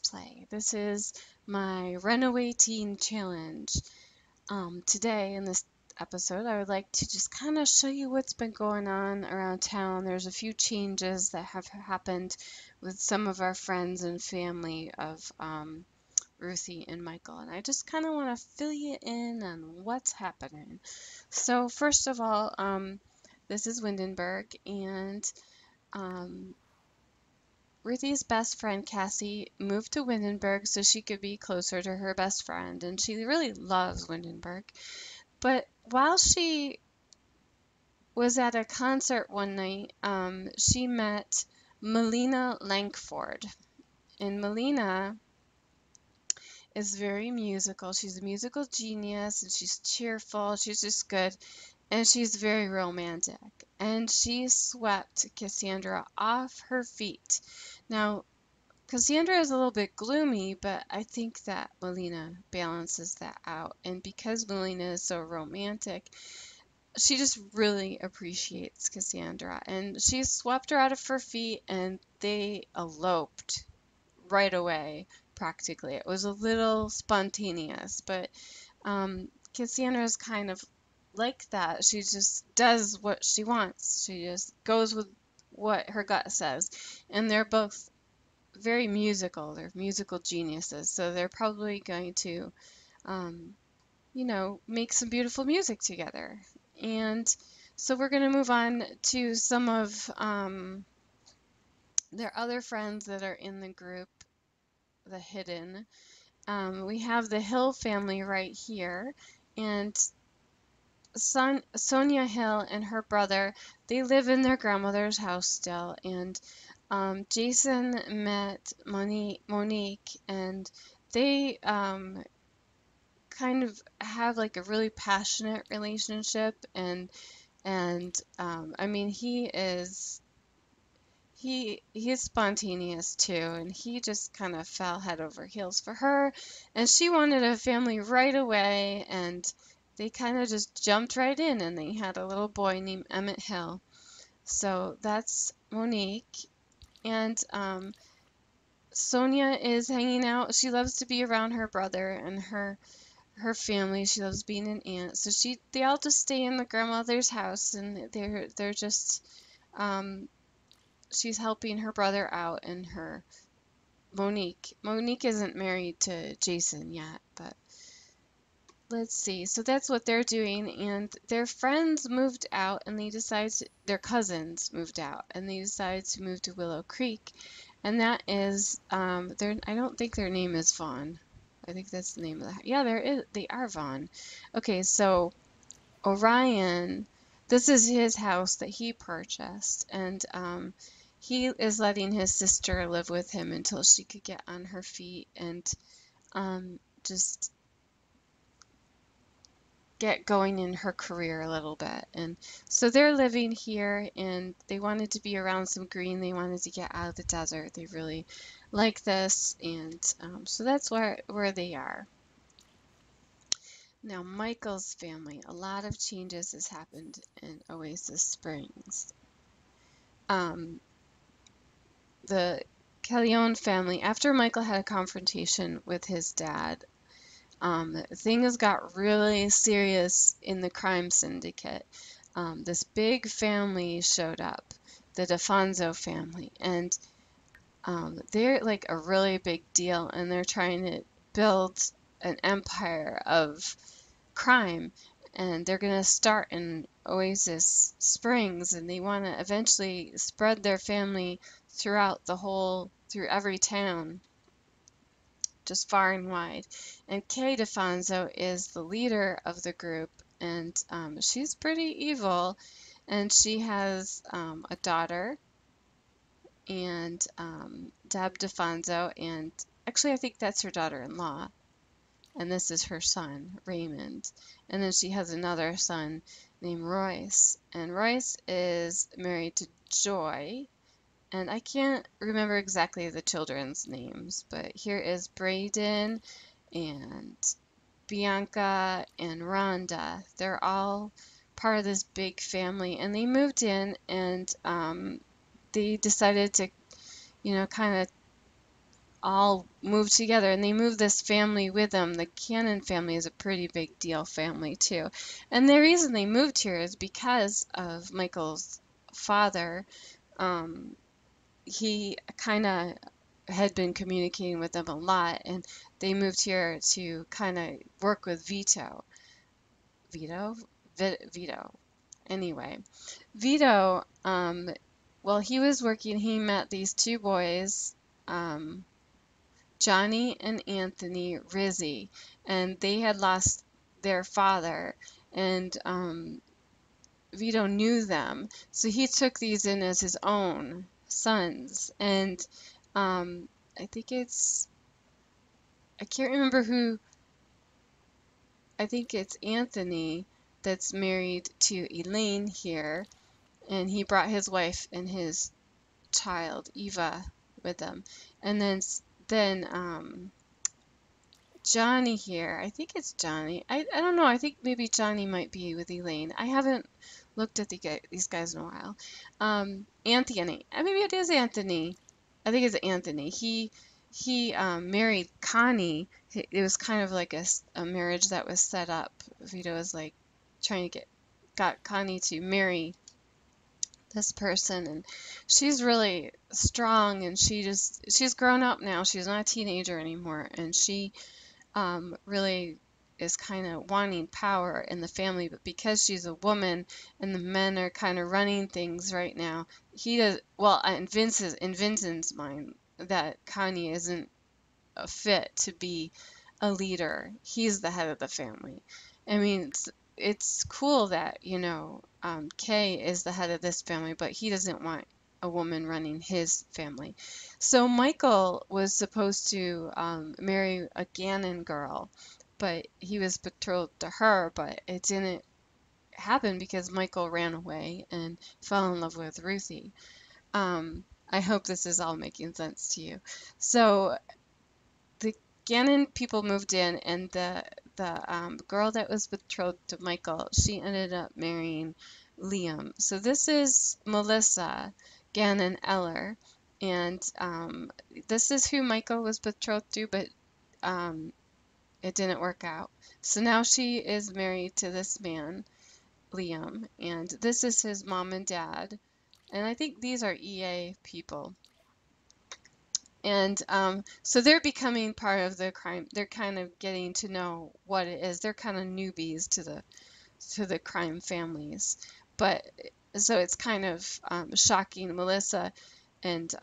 Play. This is my Runaway Teen Challenge. Today in this episode, I would like to just kind of show you what's been going on around town. There's a few changes that have happened with some of our friends and family of Ruthie and Michael, and I just kind of want to fill you in on what's happening. So first of all, this is Windenburg, and um, Ruthie's best friend Cassie moved to Windenburg so she could be closer to her best friend, and she really loves Windenburg. But while she was at a concert one night, she met Melina Langford. And Melina is very musical. She's a musical genius, and she's cheerful. She's just good, and she's very romantic. And she swept Cassandra off her feet. Now, Cassandra is a little bit gloomy, but I think that Melina balances that out. And because Melina is so romantic, she just really appreciates Cassandra. And she swept her out of her feet, and they eloped right away, practically. It was a little spontaneous, but Cassandra's kind of like that. She just does what she wants. She just goes with what her gut says. And they're both very musical. They're musical geniuses, so they're probably going to, um, make some beautiful music together. And so we're going to move on to some of their other friends that are in the group, the hidden. We have the Hill family right here, and Sonia Hill and her brother, they live in their grandmother's house still, and Jason met Monique, and they kind of have like a really passionate relationship, and I mean he is spontaneous too, and he just kind of fell head over heels for her, and she wanted a family right away, and they kind of just jumped right in, and they had a little boy named Emmett Hill. So that's Monique. And Sonia is hanging out. She loves to be around her brother and her family. She loves being an aunt. So they all just stay in the grandmother's house, and they're just she's helping her brother out, and her Monique isn't married to Jason yet, but let's see. So that's what they're doing, and their friends moved out, and their cousins moved out, and they decided to move to Willow Creek, and that is I don't think their name is Vaughn. I think that's the name of the yeah, they are Vaughn. Okay, so Orion, this is his house that he purchased, and he is letting his sister live with him until she could get on her feet and just get going in her career a little bit. And so they're living here, and they wanted to be around some green. They wanted to get out of the desert. They really like this, and so that's where they are. Now, Michael's family, a lot of changes has happened in Oasis Springs. The Coleone family, after Michael had a confrontation with his dad, things got really serious in the crime syndicate. This big family showed up, the DeFonso family, and they're like a really big deal, and they're trying to build an empire of crime, and they're going to start in Oasis Springs, and they want to eventually spread their family through every town, just far and wide. And Kay DeFonso is the leader of the group, and she's pretty evil, and she has a daughter, and Deb DeFonso, and actually I think that's her daughter-in-law, and this is her son, Raymond. And then she has another son named Royce, and Royce is married to Joy, and I can't remember exactly the children's names, but here is Braden and Bianca and Rhonda. They're all part of this big family, and they moved in, and they decided to, kind of all moved together, and they moved this family with them. The Cannon family is a pretty big deal family too. And the reason they moved here is because of Michael's father. Um, he kind of had been communicating with them a lot, and they moved here to kind of work with Vito. Vito? Vito. Anyway, Vito, while he was working, he met these two boys, um, Johnny and Anthony Rizzi, and they had lost their father, and Vito knew them, so he took these in as his own sons, and um, I think I can't remember who, I think it's Anthony that's married to Elaine here, and he brought his wife and his child, Eva, with him. And then Johnny here. I think it's Johnny. I don't know. I think maybe Johnny might be with Elaine. I haven't looked at these guys in a while. Anthony. Maybe it is Anthony. I think it's Anthony. He married Connie. It was kind of like a marriage that was set up. Vito was like trying to got Connie to marry this person, and she's really strong, and she's grown up now. She's not a teenager anymore, and she really is kind of wanting power in the family, but because she's a woman and the men are kind of running things right now, he does well in Vincent's mind that Connie isn't a fit to be a leader. He's the head of the family. I mean, it's cool that, Kay is the head of this family, but he doesn't want a woman running his family. So Michael was supposed to marry a Gannon girl, but he was betrothed to her, but it didn't happen because Michael ran away and fell in love with Ruthie. I hope this is all making sense to you. So the Gannon people moved in, and the girl that was betrothed to Michael, she ended up marrying Liam. So this is Melissa Gannon Eller, and this is who Michael was betrothed to, but um, it didn't work out. So now she is married to this man, Liam, and this is his mom and dad. And I think these are EA people. And so they're becoming part of the crime. They're kind of getting to know what it is. They're kind of newbies to the crime families. But so it's kind of shocking. Melissa and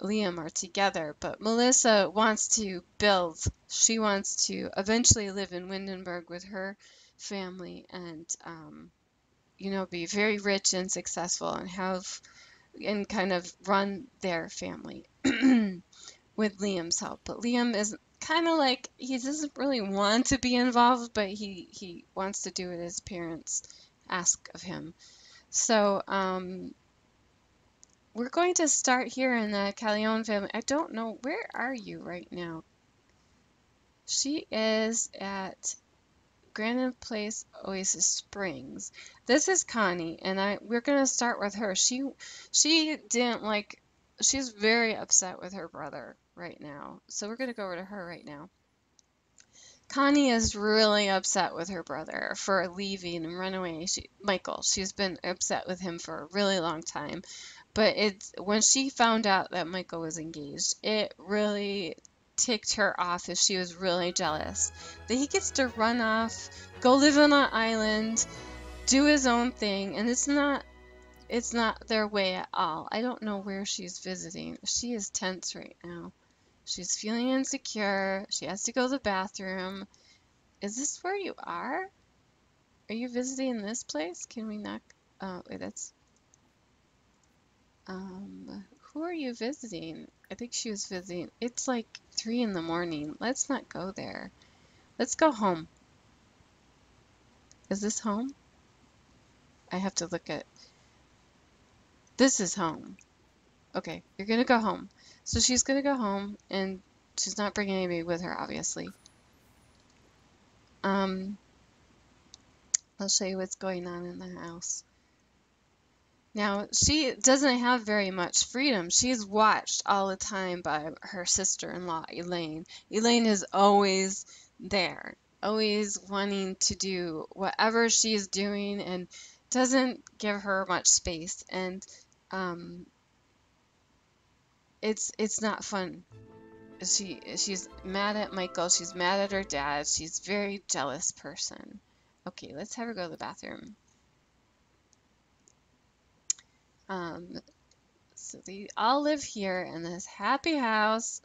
Liam are together, but Melissa wants to build. She wants to eventually live in Windenburg with her family and be very rich and successful and kind of run their family. With Liam's help. But Liam is kind of like he doesn't really want to be involved, but he wants to do what his parents ask of him. So we're going to start here in the Coleone family. I don't know, where are you right now? She is at Granite Place, Oasis Springs. This is Connie, and we're gonna start with her. She didn't like. She's very upset with her brother right now, so we're gonna go over to her right now. Connie is really upset with her brother for leaving and run away. Michael, she's been upset with him for a really long time, but when she found out that Michael was engaged, it really ticked her off, as she was really jealous that he gets to run off, go live on an island, do his own thing, and it's not their way at all. I don't know where she's visiting. She is tense right now. She's feeling insecure. She has to go to the bathroom. Is this where you are? Are you visiting this place? Can we knock? Oh, wait, that's who are you visiting? I think she was visiting. It's like 3 in the morning. Let's not go there. Let's go home. Is this home? I have to look at. This is home. Okay, you're gonna go home. So she's gonna go home, and she's not bringing anybody with her, obviously. I'll show you what's going on in the house. Now, she doesn't have very much freedom. She's watched all the time by her sister-in-law, Elaine. Elaine is always there, always wanting to do whatever she's doing and doesn't give her much space. And um, it's not fun. She's mad at Michael. She's mad at her dad. She's a very jealous person. Okay, let's have her go to the bathroom. Um, so they all live here in this happy house.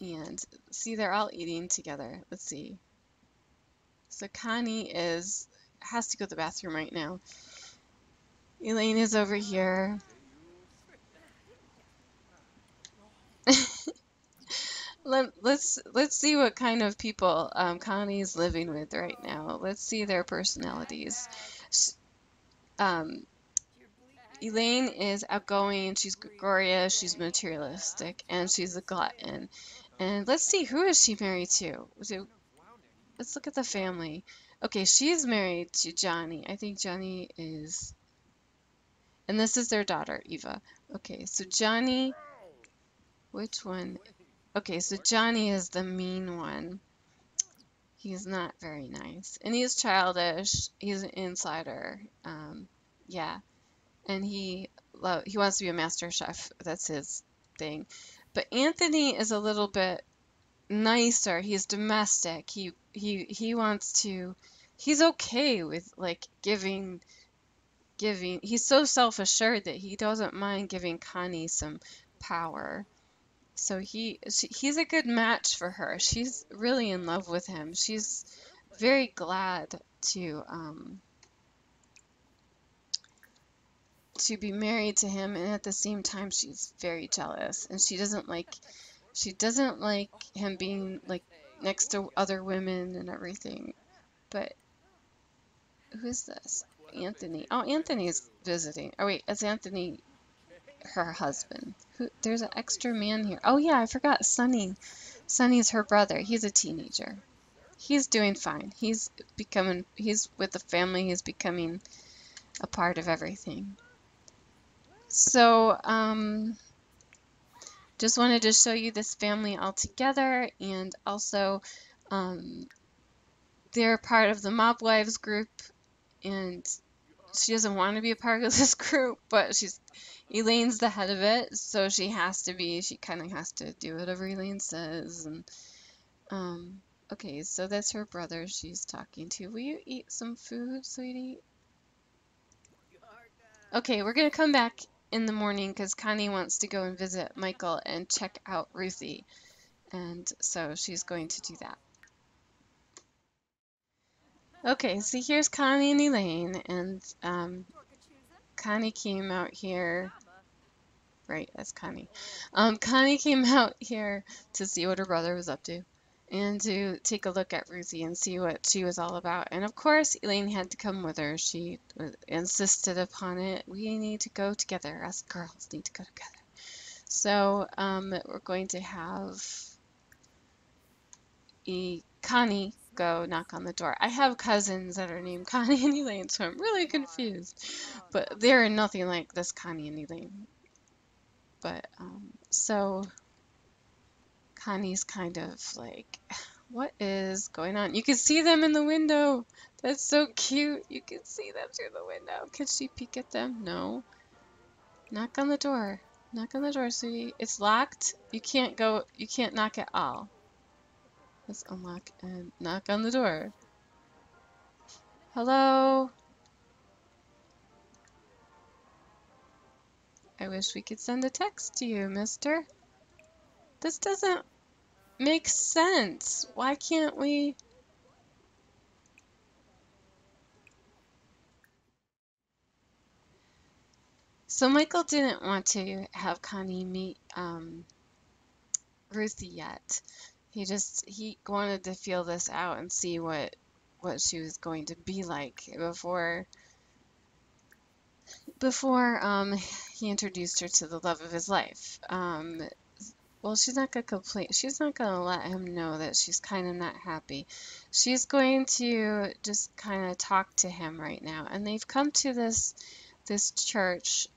And see, they're all eating together. Let's see. So Connie has to go to the bathroom right now. Elaine is over here. Let's see what kind of people Connie's living with right now. Let's see their personalities. Um, Elaine is outgoing, she's gregarious, she's materialistic, and she's a glutton. And let's see, who is she married to? Let's look at the family. Okay, she's married to Johnny. I think Johnny is, and this is their daughter, Eva. Okay, so Johnny, which one? Okay, so Johnny is the mean one. He's not very nice, and he's childish. He's an insider. Yeah, and he wants to be a master chef. That's his thing. But Anthony is a little bit nicer. He's domestic. He wants to. He's okay with like giving. He's so self-assured that he doesn't mind giving Connie some power. So he's a good match for her. She's really in love with him. She's very glad to be married to him, and at the same time she's very jealous, and she doesn't like him being like next to other women and everything. But who is this? Anthony. Oh, Anthony's visiting. Oh wait, it's Anthony, her husband. There's an extra man here. Oh yeah, I forgot Sonny. Sonny's her brother. He's a teenager. He's doing fine. He's with the family. He's becoming a part of everything. So, just wanted to show you this family all together, and also, um, they're part of the Mob Wives group, and she doesn't want to be a part of this group, but Elaine's the head of it, so she kind of has to do whatever Elaine says, and, okay, so that's her brother she's talking to. Will you eat some food, sweetie? Okay, we're gonna come back in the morning because Connie wants to go and visit Michael and check out Ruthie, and so she's going to do that. Okay, so here's Connie and Elaine, and Connie came out here. Right, that's Connie. Connie came out here to see what her brother was up to and to take a look at Ruthie and see what she was all about. And of course, Elaine had to come with her. She insisted upon it. We need to go together. Us girls need to go together. So we're going to have Connie go knock on the door. I have cousins that are named Connie and Elaine, so I'm really confused. But they're nothing like this Connie and Elaine. But so Connie's kind of like, what is going on? You can see them in the window. That's so cute. You can see them through the window. Can she peek at them? No. Knock on the door. Knock on the door, sweetie. It's locked. You can't go. You can't knock at all. Let's unlock and knock on the door. Hello? I wish we could send a text to you, mister. This doesn't make sense. Why can't we? So Michael didn't want to have Connie meet Ruthie yet. He wanted to feel this out and see what she was going to be like before he introduced her to the love of his life. well, she's not gonna complain. She's not gonna let him know that she's kind of not happy. She's going to just kind of talk to him right now. And they've come to this church.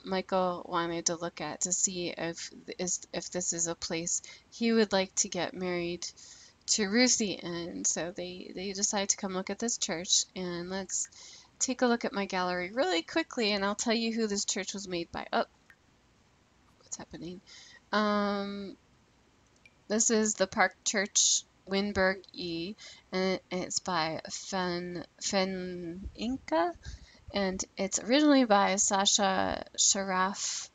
Michael wanted to look at to see if this is a place he would like to get married to Ruthie in. So they decide to come look at this church, and let's take a look at my gallery really quickly, and I'll tell you who this church was made by. Oh, what's happening? Um, this is the Park Church Winberg E, and it's by Fen Inca, and it's originally by Sasha Sharaf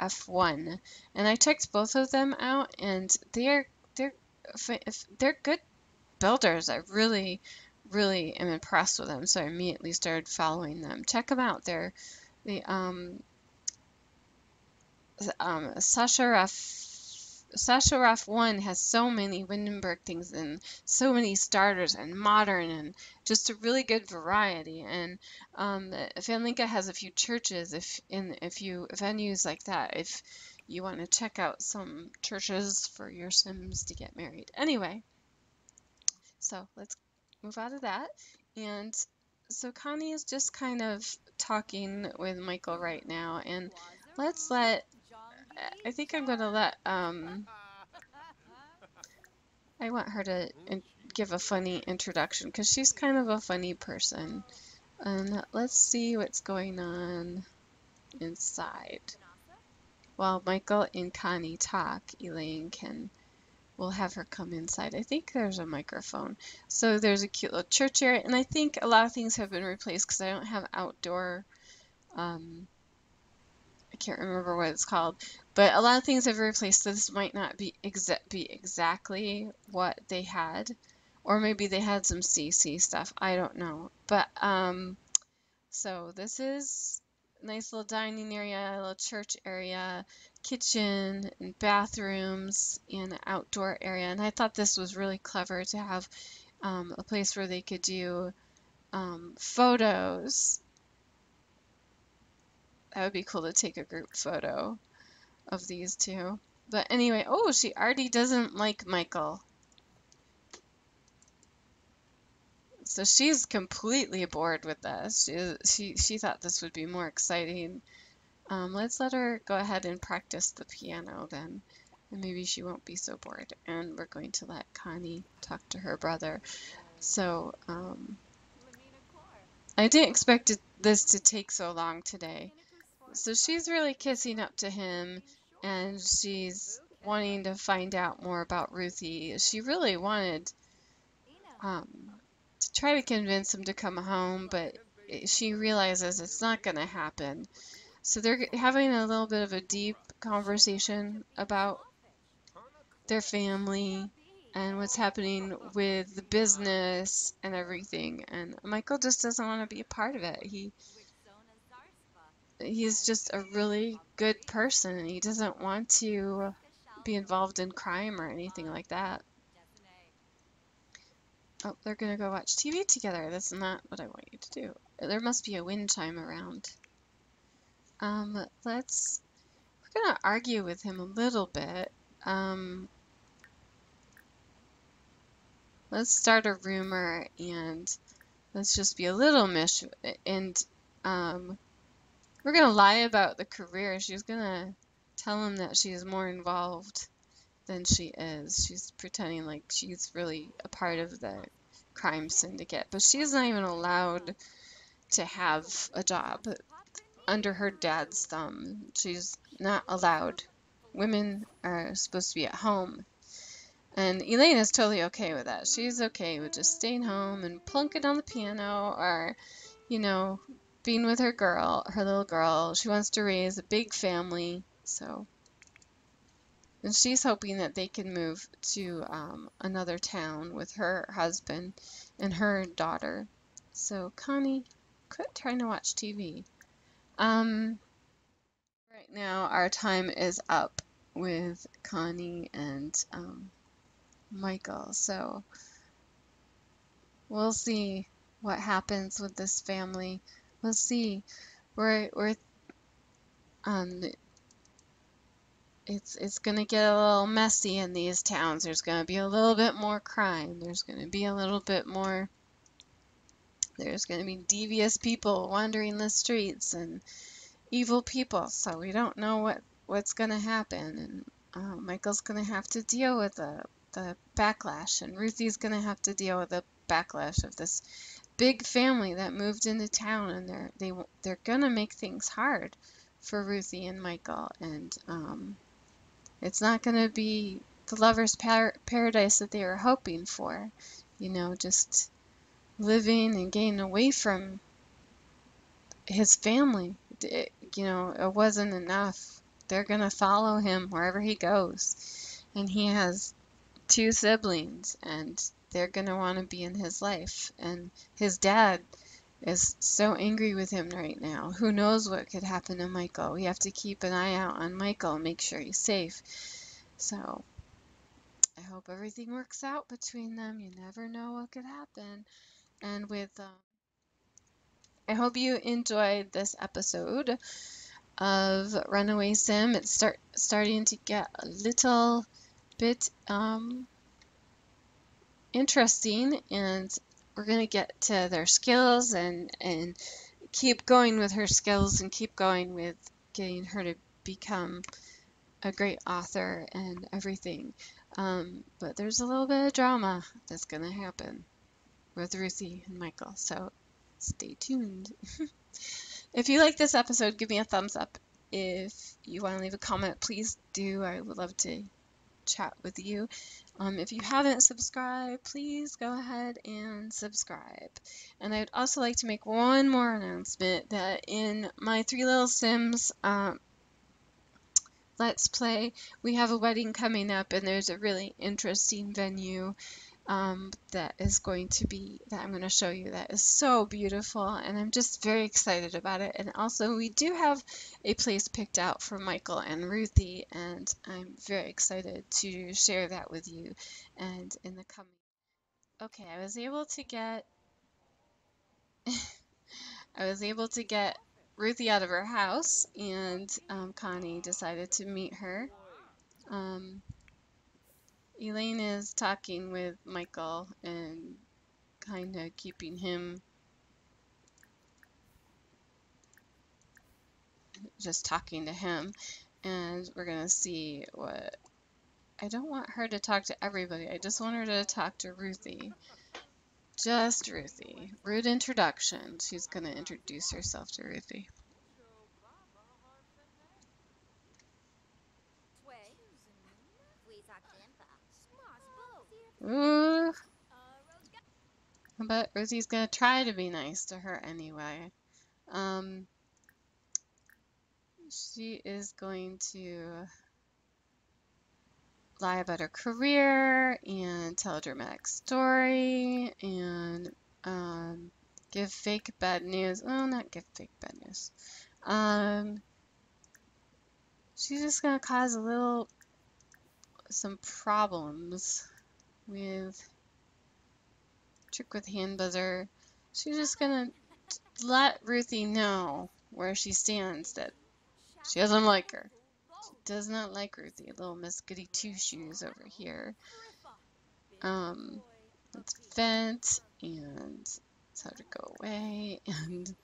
F1. And I checked both of them out, and they're they're good builders. I really am impressed with them, so I immediately started following them. Check them out. They're the Sasha Raf 1 has so many Windenburg things and so many starters and modern and just a really good variety. And Vanlinka has a few churches if in a few venues like that if you want to check out some churches for your Sims to get married. Anyway, so let's move out of that. And so Connie is just kind of talking with Michael right now, and let's let I think I'm gonna let I want her to give a funny introduction because she's kind of a funny person. And let's see what's going on inside. While Michael and Connie talk, Elaine we'll have her come inside. I think there's a microphone. So there's a cute little church area, and I think a lot of things have been replaced because I don't have outdoor I can't remember what it's called, but a lot of things have replaced. So this might not be exactly what they had, or maybe they had some CC stuff. I don't know. But so this is a nice little dining area, a little church area, kitchen and bathrooms, and an outdoor area. And I thought this was really clever to have a place where they could do photos. That would be cool to take a group photo of these two. But anyway, oh, she already doesn't like Michael. So she's completely bored with this. She thought this would be more exciting. Let's let her go ahead and practice the piano then. And maybe she won't be so bored. And we're going to let Connie talk to her brother. So, I didn't expect this to take so long today. So she's really kissing up to him, and she's wanting to find out more about Ruthie. She really wanted to try to convince him to come home, but she realizes it's not going to happen. So they're having a little bit of a deep conversation about their family and what's happening with the business and everything. And Michael just doesn't want to be a part of it. He's just a really good person. He doesn't want to be involved in crime or anything like that. Oh, they're gonna go watch TV together. That's not what I want you to do. There must be a wind chime around. We're gonna argue with him a little bit. Let's start a rumor and let's just be a little and we're gonna lie about the career. She's gonna tell him that she is more involved than she is. She's pretending like she's really a part of the crime syndicate, but she's not even allowed to have a job under her dad's thumb. She's not allowed. Women are supposed to be at home. And Elaine is totally okay with that. She's okay with just staying home and plunking on the piano or, you know, being with her little girl. She wants to raise a big family, so. And she's hoping that they can move to another town with her husband and her daughter. So, Connie, quit trying to watch TV. Right now, our time is up with Connie and Michael. So, we'll see what happens with this family. We'll see. We're um, it's gonna get a little messy in these towns. There's gonna be a little bit more crime. There's gonna be a little bit more. There's gonna be devious people wandering the streets and evil people. So we don't know what's gonna happen. And Michael's gonna have to deal with the backlash, and Ruthie's gonna have to deal with the backlash of this big family that moved into town, and they're gonna make things hard for Ruthie and Michael, and it's not gonna be the lovers' paradise that they were hoping for. You know, just living and getting away from his family. You know, it wasn't enough. They're gonna follow him wherever he goes, and he has two siblings, and they're gonna want to be in his life. And his dad is so angry with him right now. Who knows what could happen to Michael? We have to keep an eye out on Michael and make sure he's safe. So I hope everything works out between them. You never know what could happen. And I hope you enjoyed this episode of Runaway Sim. It's starting to get a little bit interesting, and we're going to get to their skills and keep going with her skills and keep going with getting her to become a great author and everything. But there's a little bit of drama that's going to happen with Ruthie and Michael, so stay tuned. If you like this episode, give me a thumbs up. If you want to leave a comment, please do. I would love to chat with you. If you haven't subscribed, please go ahead and subscribe. And I'd also like to make one more announcement that in my Three Little Sims Let's Play, we have a wedding coming up, and there's a really interesting venue that I'm going to show you that is so beautiful, and I'm just very excited about it. And also we do have a place picked out for Michael and Ruthie, and I'm very excited to share that with you. And in the coming, okay, I was able to get Ruthie out of her house, and Connie decided to meet her. Elaine is talking with Michael and kind of keeping him, just talking to him, and we're gonna see what. I don't want her to talk to everybody. I just want her to talk to Ruthie. Just Ruthie. Rude introduction. She's gonna introduce herself to Ruthie. Ooh. But Ruthie's gonna try to be nice to her anyway. She is going to lie about her career and tell a dramatic story and give fake bad news. Well, not give fake bad news. She's just gonna cause some problems with trick with hand buzzer. She's just gonna let Ruthie know where she stands, that she doesn't like her. She does not like Ruthie, little Miss Goody Two Shoes over here. Let's vent and tell her to go away, and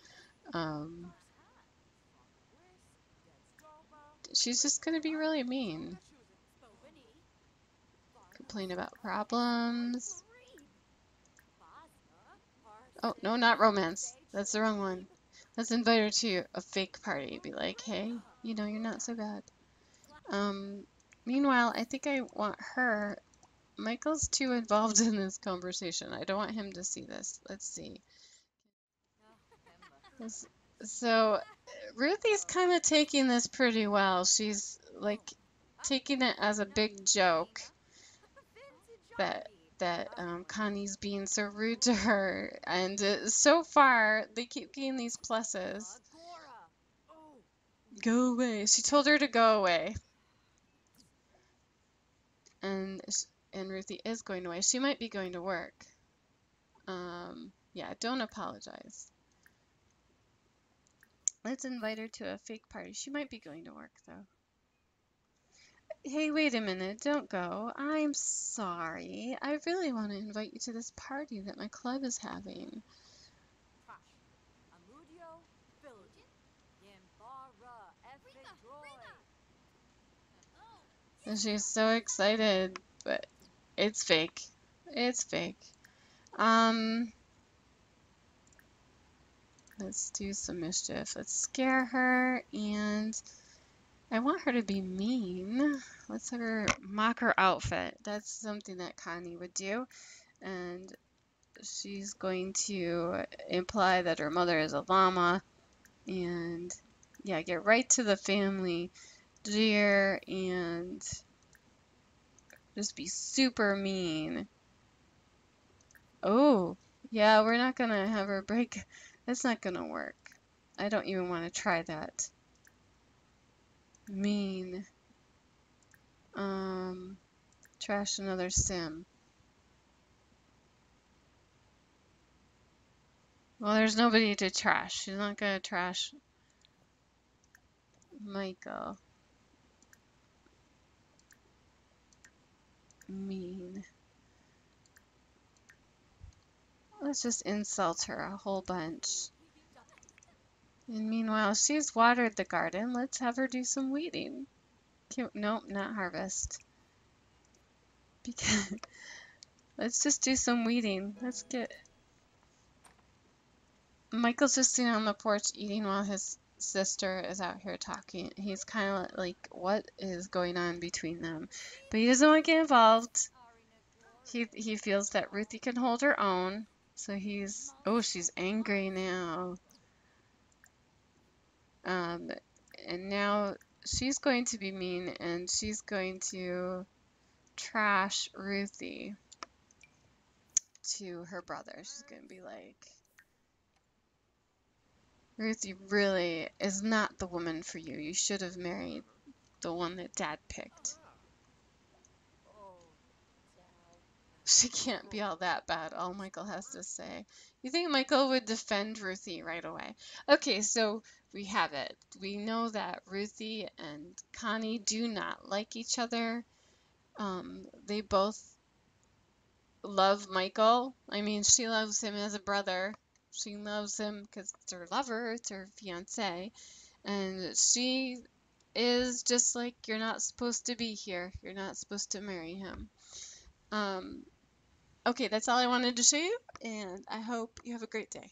she's just gonna be really mean. Complain about problems. Oh, no, not romance. That's the wrong one. Let's invite her to a fake party. Be like, hey, you know, you're not so bad. Meanwhile, I think I want her. Michael's too involved in this conversation. I don't want him to see this. Let's see. So, Ruthie's kind of taking this pretty well. She's like taking it as a big joke that Connie's being so rude to her, and so far they keep getting these pluses. Go away. She told her to go away, and Ruthie is going away. She might be going to work. Yeah, don't apologize. Let's invite her to a fake party. She might be going to work though. Hey, wait a minute, don't go. I'm sorry. I really want to invite you to this party that my club is having. And she's so excited, but it's fake. It's fake. Um, let's do some mischief. Let's scare her, and I want her to be mean. Let's have her mock her outfit. That's something that Connie would do. And she's going to imply that her mother is a llama. And yeah, get right to the family jeer and just be super mean. Oh, yeah, we're not gonna have her break. That's not gonna work. I don't even want to try that. Mean. Trash another sim. Well, there's nobody to trash. She's not gonna trash Michael. Mean. Let's just insult her a whole bunch. And meanwhile, she's watered the garden. Let's have her do some weeding. Nope, not harvest. Because let's just do some weeding. Let's get. Michael's just sitting on the porch eating while his sister is out here talking. He's kind of like, what is going on between them? But he doesn't want to get involved. He feels that Ruthie can hold her own. So he's. Oh, she's angry now. Um, and now she's going to be mean and she's going to trash Ruthie to her brother. She's going to be like, Ruthie really is not the woman for you. You should have married the one that Dad picked. She can't be all that bad, all Michael has to say. You think Michael would defend Ruthie right away? Okay, so we have it. We know that Ruthie and Connie do not like each other. They both love Michael. I mean, she loves him as a brother. She loves him because it's her lover, it's her fiance. And she is just like, you're not supposed to be here. You're not supposed to marry him. Okay, that's all I wanted to show you, and I hope you have a great day.